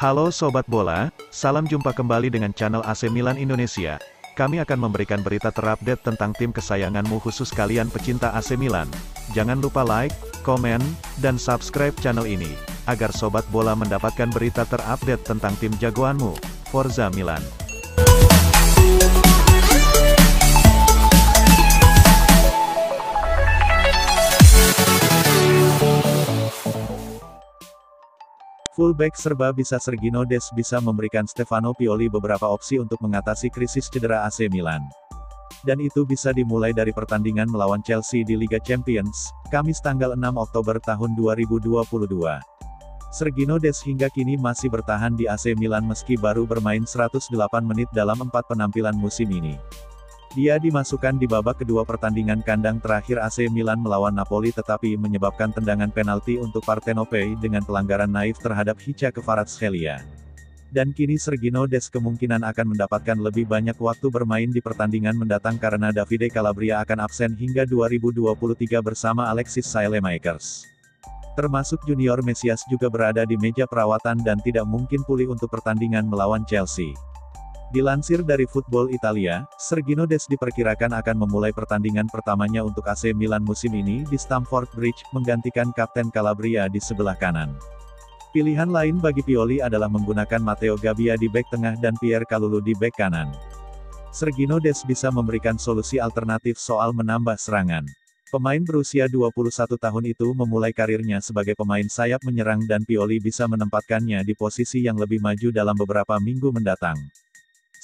Halo Sobat Bola, salam jumpa kembali dengan channel AC Milan Indonesia. Kami akan memberikan berita terupdate tentang tim kesayanganmu khusus kalian pecinta AC Milan. Jangan lupa like, komen, dan subscribe channel ini, agar Sobat Bola mendapatkan berita terupdate tentang tim jagoanmu, Forza Milan. Fullback serba bisa Sergino Dest bisa memberikan Stefano Pioli beberapa opsi untuk mengatasi krisis cedera AC Milan. Dan itu bisa dimulai dari pertandingan melawan Chelsea di Liga Champions, Kamis tanggal 6 Oktober tahun 2022. Sergino Dest hingga kini masih bertahan di AC Milan meski baru bermain 108 menit dalam 4 penampilan musim ini. Dia dimasukkan di babak kedua pertandingan kandang terakhir AC Milan melawan Napoli tetapi menyebabkan tendangan penalti untuk Partenope dengan pelanggaran naif terhadap Hicha Kvaratskhelia. Dan kini Sergino Dest kemungkinan akan mendapatkan lebih banyak waktu bermain di pertandingan mendatang karena Davide Calabria akan absen hingga 2023 bersama Alexis Saelemaekers. Termasuk Junior Mesias juga berada di meja perawatan dan tidak mungkin pulih untuk pertandingan melawan Chelsea. Dilansir dari Football Italia, Sergino Dest diperkirakan akan memulai pertandingan pertamanya untuk AC Milan musim ini di Stamford Bridge, menggantikan Kapten Calabria di sebelah kanan. Pilihan lain bagi Pioli adalah menggunakan Matteo Gabbia di bek tengah dan Pierre Kalulu di bek kanan. Sergino Dest bisa memberikan solusi alternatif soal menambah serangan. Pemain berusia 21 tahun itu memulai karirnya sebagai pemain sayap menyerang dan Pioli bisa menempatkannya di posisi yang lebih maju dalam beberapa minggu mendatang.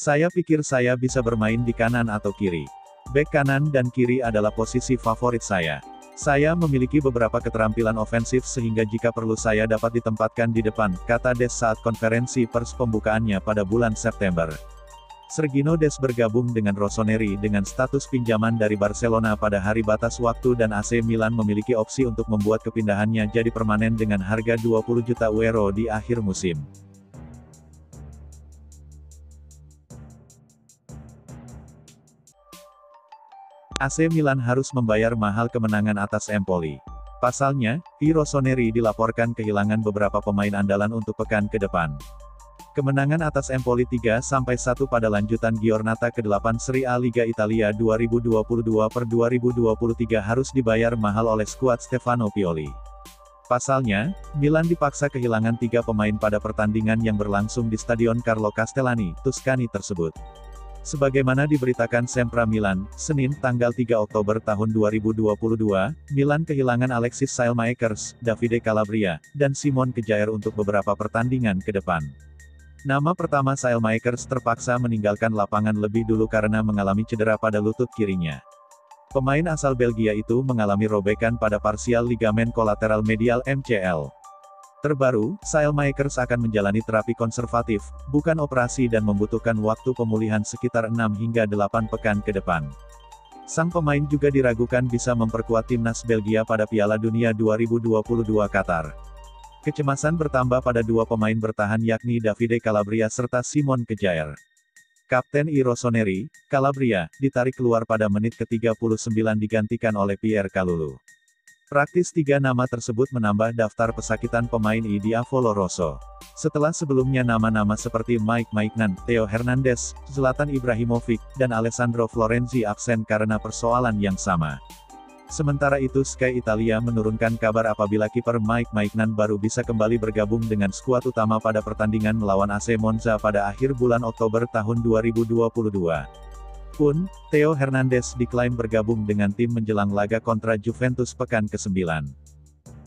Saya pikir saya bisa bermain di kanan atau kiri. Bek kanan dan kiri adalah posisi favorit saya. Saya memiliki beberapa keterampilan ofensif sehingga jika perlu saya dapat ditempatkan di depan, kata Dest saat konferensi pers pembukaannya pada bulan September. Sergino Dest bergabung dengan Rossoneri dengan status pinjaman dari Barcelona pada hari batas waktu dan AC Milan memiliki opsi untuk membuat kepindahannya jadi permanen dengan harga 20 juta euro di akhir musim. AC Milan harus membayar mahal kemenangan atas Empoli. Pasalnya, Rossoneri dilaporkan kehilangan beberapa pemain andalan untuk pekan ke depan. Kemenangan atas Empoli 3-1 pada lanjutan Giornata ke-8 Serie A Liga Italia 2022/2023 harus dibayar mahal oleh skuad Stefano Pioli. Pasalnya, Milan dipaksa kehilangan 3 pemain pada pertandingan yang berlangsung di Stadion Carlo Castellani, Tuscany tersebut. Sebagaimana diberitakan Sempra Milan, Senin, tanggal 3 Oktober tahun 2022, Milan kehilangan Alexis Saelemaekers, Davide Calabria, dan Simon Kjaer untuk beberapa pertandingan ke depan. Nama pertama Saelemaekers terpaksa meninggalkan lapangan lebih dulu karena mengalami cedera pada lutut kirinya. Pemain asal Belgia itu mengalami robekan pada parsial ligamen kolateral medial MCL. Terbaru, Saelemaekers akan menjalani terapi konservatif, bukan operasi dan membutuhkan waktu pemulihan sekitar 6 hingga 8 pekan ke depan. Sang pemain juga diragukan bisa memperkuat timnas Belgia pada Piala Dunia 2022 Qatar. Kecemasan bertambah pada 2 pemain bertahan yakni Davide Calabria serta Simon Kjaer. Kapten Rossoneri, Calabria, ditarik keluar pada menit ke-39 digantikan oleh Pierre Kalulu. Praktis 3 nama tersebut menambah daftar pesakitan pemain Diavolo Rosso. Setelah sebelumnya nama-nama seperti Mike Maignan, Theo Hernandez, Zlatan Ibrahimovic, dan Alessandro Florenzi absen karena persoalan yang sama. Sementara itu Sky Italia menurunkan kabar apabila kiper Mike Maignan baru bisa kembali bergabung dengan skuad utama pada pertandingan melawan AC Monza pada akhir bulan Oktober tahun 2022. Pun, Theo Hernandez diklaim bergabung dengan tim menjelang laga kontra Juventus pekan ke-9.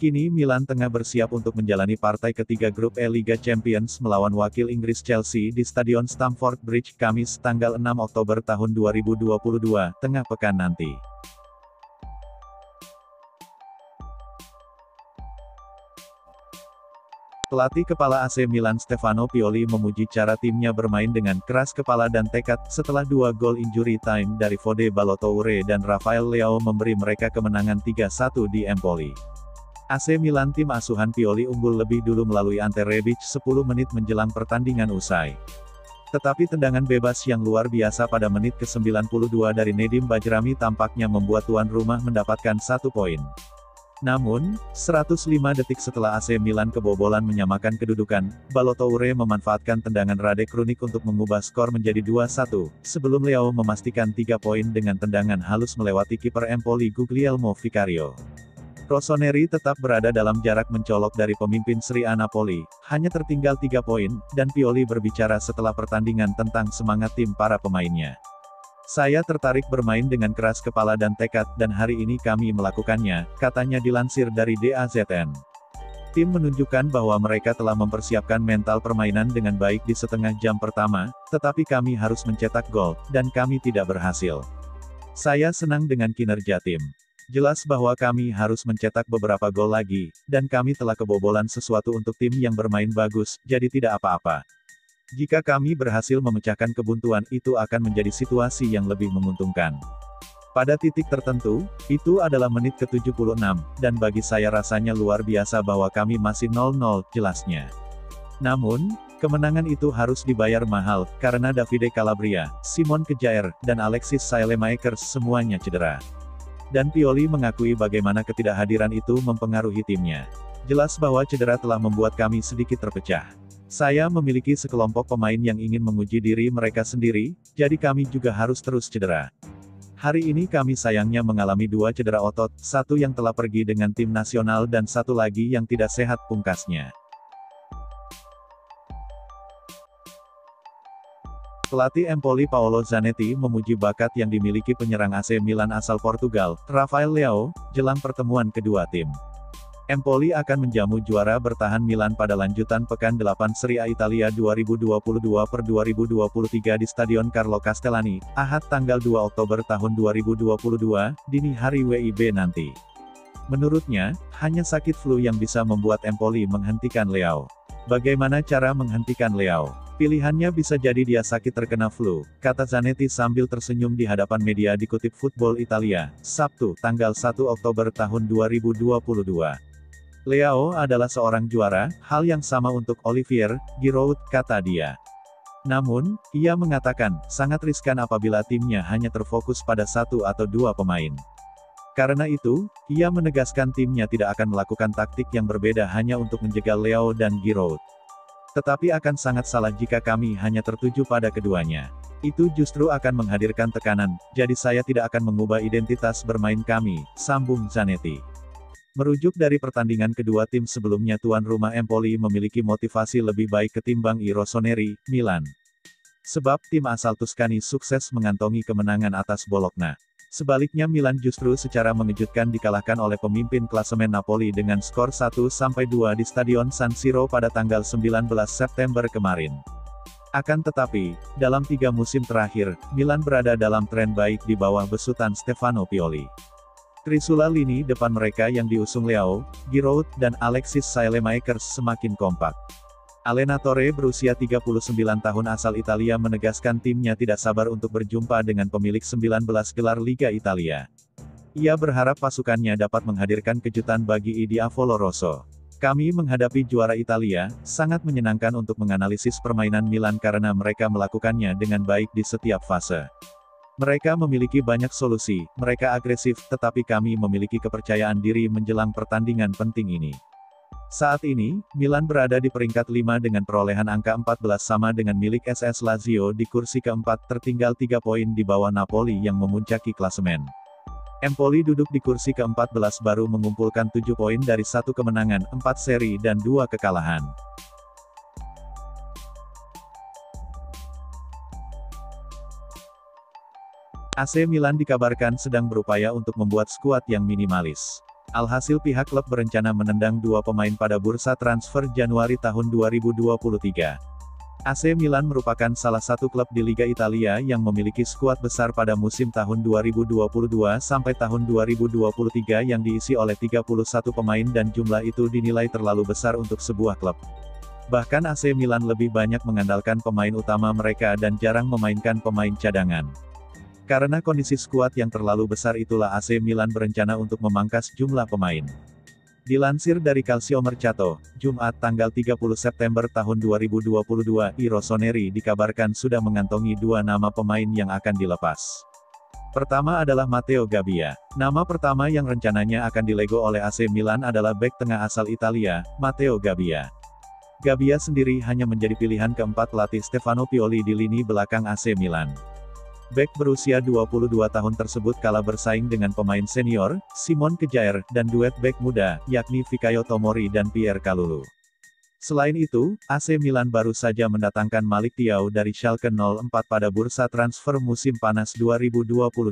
Kini Milan tengah bersiap untuk menjalani partai ketiga grup E Liga Champions melawan wakil Inggris Chelsea di Stadion Stamford Bridge Kamis tanggal 6 Oktober tahun 2022, tengah pekan nanti. Pelatih kepala AC Milan Stefano Pioli memuji cara timnya bermain dengan keras kepala dan tekad, setelah 2 gol injury time dari Fode Ballo-Toure dan Rafael Leao memberi mereka kemenangan 3-1 di Empoli. AC Milan tim asuhan Pioli unggul lebih dulu melalui Ante Rebic 10 menit menjelang pertandingan usai. Tetapi tendangan bebas yang luar biasa pada menit ke-92 dari Nedim Bajrami tampaknya membuat tuan rumah mendapatkan 1 poin. Namun, 105 detik setelah AC Milan kebobolan menyamakan kedudukan, Ballo-Toure memanfaatkan tendangan Rade Krunic untuk mengubah skor menjadi 2-1, sebelum Leao memastikan 3 poin dengan tendangan halus melewati kiper Empoli Guglielmo Vicario. Rossoneri tetap berada dalam jarak mencolok dari pemimpin Serie A Napoli, hanya tertinggal 3 poin, dan Pioli berbicara setelah pertandingan tentang semangat tim para pemainnya. "Saya tertarik bermain dengan keras kepala dan tekad, dan hari ini kami melakukannya," katanya dilansir dari DAZN. Tim menunjukkan bahwa mereka telah mempersiapkan mental permainan dengan baik di setengah jam pertama, tetapi kami harus mencetak gol, dan kami tidak berhasil. "Saya senang dengan kinerja tim. Jelas bahwa kami harus mencetak beberapa gol lagi, dan kami telah kebobolan sesuatu untuk tim yang bermain bagus, jadi tidak apa-apa. Jika kami berhasil memecahkan kebuntuan itu akan menjadi situasi yang lebih menguntungkan. Pada titik tertentu, itu adalah menit ke-76, dan bagi saya rasanya luar biasa bahwa kami masih 0-0, jelasnya. Namun, kemenangan itu harus dibayar mahal, karena Davide Calabria, Simon Kjaer, dan Alexis Saelemaekers semuanya cedera. Dan Pioli mengakui bagaimana ketidakhadiran itu mempengaruhi timnya. Jelas bahwa cedera telah membuat kami sedikit terpecah. Saya memiliki sekelompok pemain yang ingin menguji diri mereka sendiri, jadi kami juga harus terus cedera. Hari ini kami sayangnya mengalami 2 cedera otot, satu yang telah pergi dengan tim nasional dan satu lagi yang tidak sehat, pungkasnya. Pelatih Empoli Paolo Zanetti memuji bakat yang dimiliki penyerang AC Milan asal Portugal, Rafael Leao, jelang pertemuan kedua tim. Empoli akan menjamu juara bertahan Milan pada lanjutan Pekan 8 Serie A Italia 2022/2023 di Stadion Carlo Castellani, Ahad tanggal 2 Oktober tahun 2022, dini hari WIB nanti. Menurutnya, hanya sakit flu yang bisa membuat Empoli menghentikan Leao. Bagaimana cara menghentikan Leao? Pilihannya bisa jadi dia sakit terkena flu, kata Zanetti sambil tersenyum di hadapan media dikutip Football Italia, Sabtu, tanggal 1 Oktober tahun 2022. Leao adalah seorang juara, hal yang sama untuk Olivier Giroud, kata dia. Namun, ia mengatakan, sangat riskan apabila timnya hanya terfokus pada 1 atau 2 pemain. Karena itu, ia menegaskan timnya tidak akan melakukan taktik yang berbeda hanya untuk menjegal Leao dan Giroud. Tetapi akan sangat salah jika kami hanya tertuju pada keduanya. Itu justru akan menghadirkan tekanan, jadi saya tidak akan mengubah identitas bermain kami, sambung Zanetti. Merujuk dari pertandingan kedua tim sebelumnya, tuan rumah Empoli memiliki motivasi lebih baik ketimbang I Rossoneri, Milan. Sebab tim asal Tuscany sukses mengantongi kemenangan atas Bologna. Sebaliknya Milan justru secara mengejutkan dikalahkan oleh pemimpin klasemen Napoli dengan skor 1-2 di Stadion San Siro pada tanggal 19 September kemarin. Akan tetapi, dalam 3 musim terakhir, Milan berada dalam tren baik di bawah besutan Stefano Pioli. Trisula lini depan mereka yang diusung Leao, Giroud, dan Alexis Saelemaekers semakin kompak. Allenatore berusia 39 tahun asal Italia menegaskan timnya tidak sabar untuk berjumpa dengan pemilik 19 gelar Liga Italia. Ia berharap pasukannya dapat menghadirkan kejutan bagi I Diavolo Rosso. Kami menghadapi juara Italia, sangat menyenangkan untuk menganalisis permainan Milan karena mereka melakukannya dengan baik di setiap fase. Mereka memiliki banyak solusi, mereka agresif, tetapi kami memiliki kepercayaan diri menjelang pertandingan penting ini. Saat ini, Milan berada di peringkat 5 dengan perolehan angka 14 sama dengan milik SS Lazio di kursi keempat, tertinggal 3 poin di bawah Napoli yang memuncaki klasemen. Empoli duduk di kursi ke-14 baru mengumpulkan 7 poin dari 1 kemenangan, 4 seri dan 2 kekalahan. AC Milan dikabarkan sedang berupaya untuk membuat skuad yang minimalis. Alhasil pihak klub berencana menendang 2 pemain pada bursa transfer Januari tahun 2023. AC Milan merupakan salah satu klub di Liga Italia yang memiliki skuad besar pada musim tahun 2022 sampai tahun 2023 yang diisi oleh 31 pemain dan jumlah itu dinilai terlalu besar untuk sebuah klub. Bahkan AC Milan lebih banyak mengandalkan pemain utama mereka dan jarang memainkan pemain cadangan. Karena kondisi skuad yang terlalu besar itulah AC Milan berencana untuk memangkas jumlah pemain. Dilansir dari Calciomercato, Jumat tanggal 30 September tahun 2022, I Rossoneri dikabarkan sudah mengantongi 2 nama pemain yang akan dilepas. Pertama adalah Matteo Gabbia. Nama pertama yang rencananya akan dilego oleh AC Milan adalah bek tengah asal Italia, Matteo Gabbia. Gabbia sendiri hanya menjadi pilihan keempat pelatih Stefano Pioli di lini belakang AC Milan. Bek berusia 22 tahun tersebut kalah bersaing dengan pemain senior, Simon Kjaer, dan duet bek muda, yakni Fikayo Tomori dan Pierre Kalulu. Selain itu, AC Milan baru saja mendatangkan Malik Thiaw dari Schalke 04 pada bursa transfer musim panas 2022.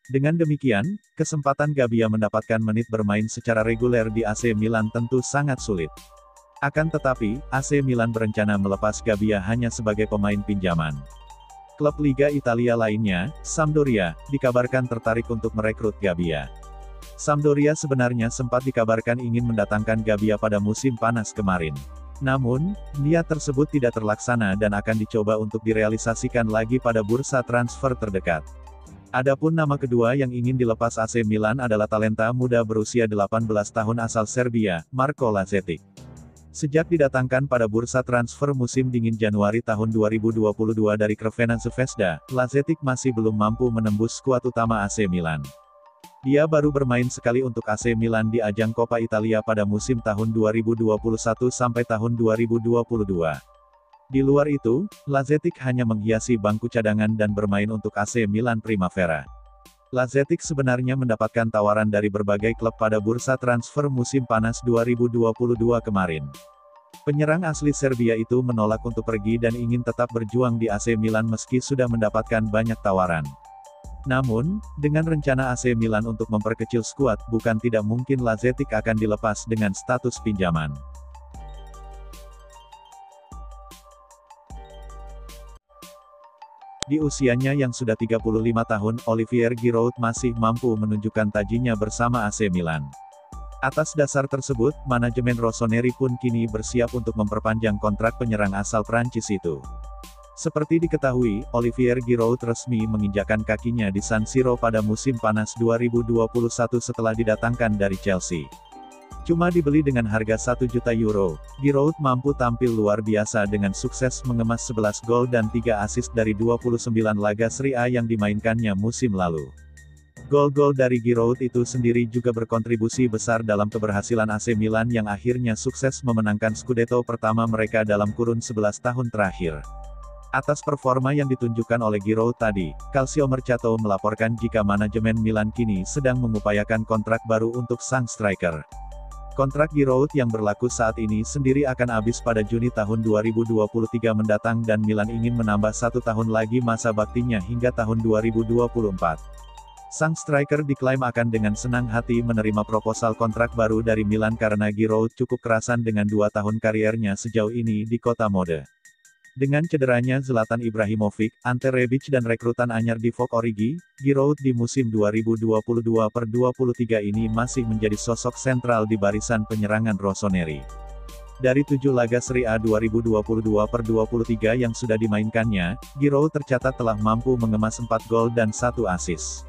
Dengan demikian, kesempatan Gabbia mendapatkan menit bermain secara reguler di AC Milan tentu sangat sulit. Akan tetapi, AC Milan berencana melepas Gabbia hanya sebagai pemain pinjaman. Klub Liga Italia lainnya, Sampdoria, dikabarkan tertarik untuk merekrut Gabbia. Sampdoria sebenarnya sempat dikabarkan ingin mendatangkan Gabbia pada musim panas kemarin. Namun, niat tersebut tidak terlaksana dan akan dicoba untuk direalisasikan lagi pada bursa transfer terdekat. Adapun nama kedua yang ingin dilepas AC Milan adalah talenta muda berusia 18 tahun asal Serbia, Marko Lazetic. Sejak didatangkan pada bursa transfer musim dingin Januari tahun 2022 dari Crvena Zvezda, Lazetic masih belum mampu menembus skuad utama AC Milan. Dia baru bermain sekali untuk AC Milan di ajang Coppa Italia pada musim tahun 2021 sampai tahun 2022. Di luar itu, Lazetic hanya menghiasi bangku cadangan dan bermain untuk AC Milan Primavera. Lazetic sebenarnya mendapatkan tawaran dari berbagai klub pada bursa transfer musim panas 2022 kemarin. Penyerang asli Serbia itu menolak untuk pergi dan ingin tetap berjuang di AC Milan meski sudah mendapatkan banyak tawaran. Namun, dengan rencana AC Milan untuk memperkecil skuad, bukan tidak mungkin Lazetic akan dilepas dengan status pinjaman. Di usianya yang sudah 35 tahun, Olivier Giroud masih mampu menunjukkan tajinya bersama AC Milan. Atas dasar tersebut, manajemen Rossoneri pun kini bersiap untuk memperpanjang kontrak penyerang asal Prancis itu. Seperti diketahui, Olivier Giroud resmi menginjakkan kakinya di San Siro pada musim panas 2021 setelah didatangkan dari Chelsea. Cuma dibeli dengan harga 1 juta euro, Giroud mampu tampil luar biasa dengan sukses mengemas 11 gol dan 3 assist dari 29 laga Serie A yang dimainkannya musim lalu. Gol-gol dari Giroud itu sendiri juga berkontribusi besar dalam keberhasilan AC Milan yang akhirnya sukses memenangkan Scudetto pertama mereka dalam kurun 11 tahun terakhir. Atas performa yang ditunjukkan oleh Giroud tadi, Calcio Mercato melaporkan jika manajemen Milan kini sedang mengupayakan kontrak baru untuk sang striker. Kontrak Giroud yang berlaku saat ini sendiri akan habis pada Juni tahun 2023 mendatang dan Milan ingin menambah 1 tahun lagi masa baktinya hingga tahun 2024. Sang striker diklaim akan dengan senang hati menerima proposal kontrak baru dari Milan karena Giroud cukup kerasan dengan 2 tahun kariernya sejauh ini di kota mode. Dengan cederanya Zlatan Ibrahimovic, Ante Rebic dan rekrutan anyar Divock Origi, Giroud di musim 2022-23 ini masih menjadi sosok sentral di barisan penyerangan Rossoneri. Dari 7 laga Serie A 2022-23 yang sudah dimainkannya, Giroud tercatat telah mampu mengemas 4 gol dan 1 assist.